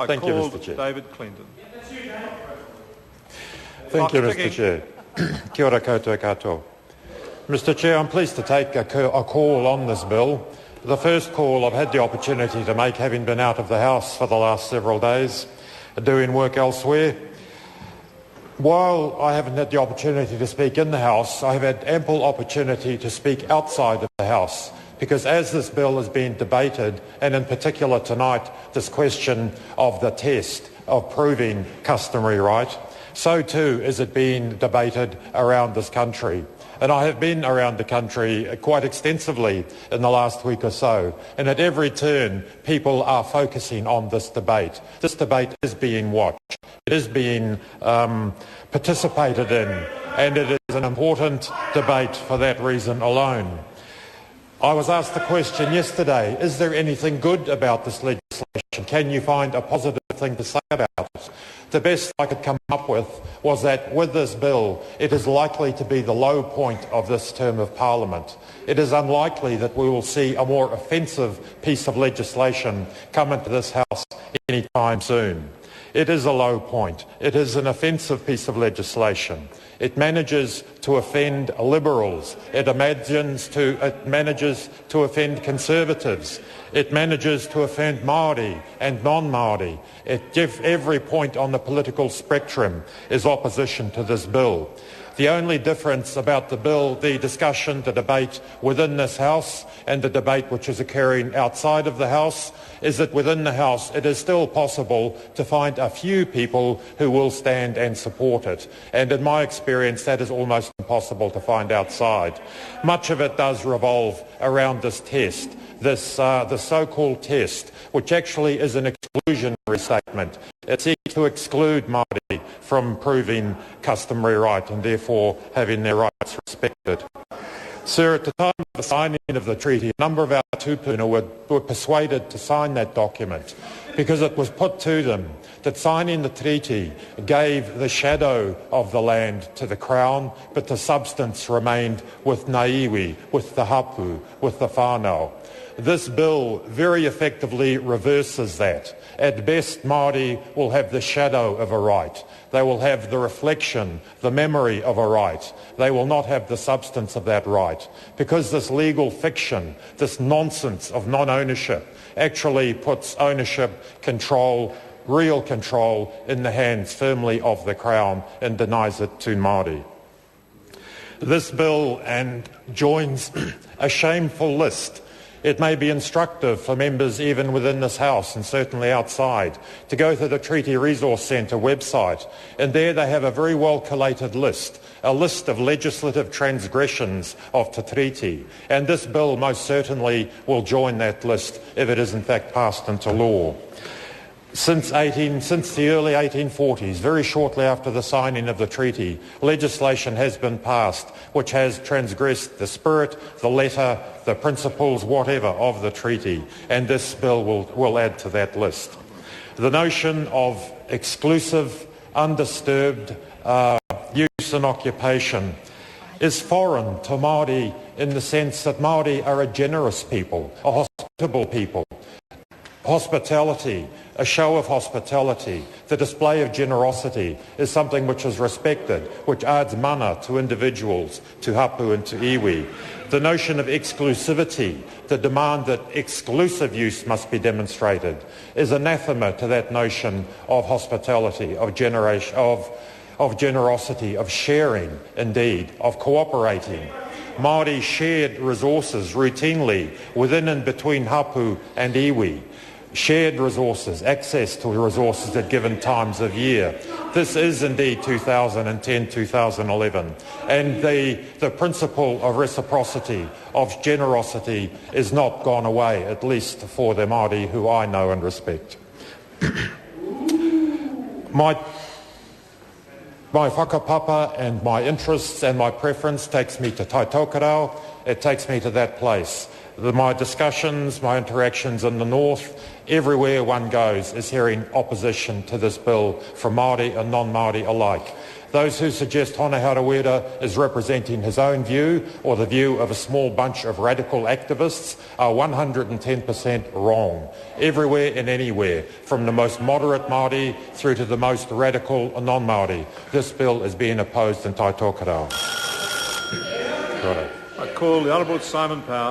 Thank you, Mr. Chair. David Clinton. Thank you, Mr. Chair. Kia ora koutou katoa. Mr. Chair, I'm pleased to take a call on this bill. The first call I've had the opportunity to make, having been out of the House for the last several days, doing work elsewhere. While I haven't had the opportunity to speak in the House, I have had ample opportunity to speak outside of the House, because as this bill is being debated, and in particular tonight, this question of the test of proving customary right, so too is it being debated around this country. And I have been around the country quite extensively in the last week or so, and at every turn people are focusing on this debate. This debate is being watched, it is being participated in, and it is an important debate for that reason alone. I was asked the question yesterday, is there anything good about this legislation? Can you find a positive thing to say about it? The best I could come up with was that with this bill, it is likely to be the low point of this term of Parliament. It is unlikely that we will see a more offensive piece of legislation come into this House anytime soon. It is a low point. It is an offensive piece of legislation. It manages to offend Liberals. It manages to offend Conservatives. It manages to offend Māori and non-Māori. Every point on the political spectrum is opposition to this bill. The only difference about the bill, the discussion, the debate within this House and the debate which is occurring outside of the House, is that within the House it is still possible to find a few people who will stand and support it. And in my experience, that is almost impossible to find outside. Much of it does revolve around this test, the so-called test, which actually is an exclusionary statement. It seeks to exclude Māori from proving customary right and therefore having their rights respected. Sir, at the time of the signing of the treaty, a number of our tupuna were persuaded to sign that document because it was put to them that signing the treaty gave the shadow of the land to the Crown, but the substance remained with ngā iwi, with the hapu, with the whānau. This bill very effectively reverses that. At best, Māori will have the shadow of a right. They will have the reflection, the memory of a right. They will not have the substance of that right, because this legal fiction, this nonsense of non-ownership, actually puts ownership, control, real control, in the hands firmly of the Crown and denies it to Māori. This bill joins a shameful list. It may be instructive for members even within this House and certainly outside to go to the Treaty Resource Centre website, and there they have a very well collated list, a list of legislative transgressions of the treaty, and this bill most certainly will join that list if it is in fact passed into law. Since the early 1840s, very shortly after the signing of the treaty, legislation has been passed which has transgressed the spirit, the letter, the principles, whatever, of the treaty, and this bill will add to that list. The notion of exclusive, undisturbed use and occupation is foreign to Māori in the sense that Māori are a generous people, a hospitable people. Hospitality, a show of hospitality, the display of generosity is something which is respected, which adds mana to individuals, to hapu and to iwi. The notion of exclusivity, the demand that exclusive use must be demonstrated, is anathema to that notion of hospitality, of generosity, of sharing, indeed, of cooperating. Māori shared resources routinely within and between hapu and iwi. Shared resources, access to resources at given times of year. This is indeed 2010-2011, and the principle of reciprocity, of generosity, is not gone away, at least for the Māori who I know and respect. My whakapapa and my interests and my preference takes me to Taitokerau. It takes me to that place. My discussions, my interactions in the north, everywhere one goes is hearing opposition to this bill from Māori and non-Māori alike. Those who suggest Hona Harawira is representing his own view or the view of a small bunch of radical activists are 110% wrong. Everywhere and anywhere, from the most moderate Māori through to the most radical non-Māori, this bill is being opposed in Tai Tokerau. I call the Honourable Simon Power.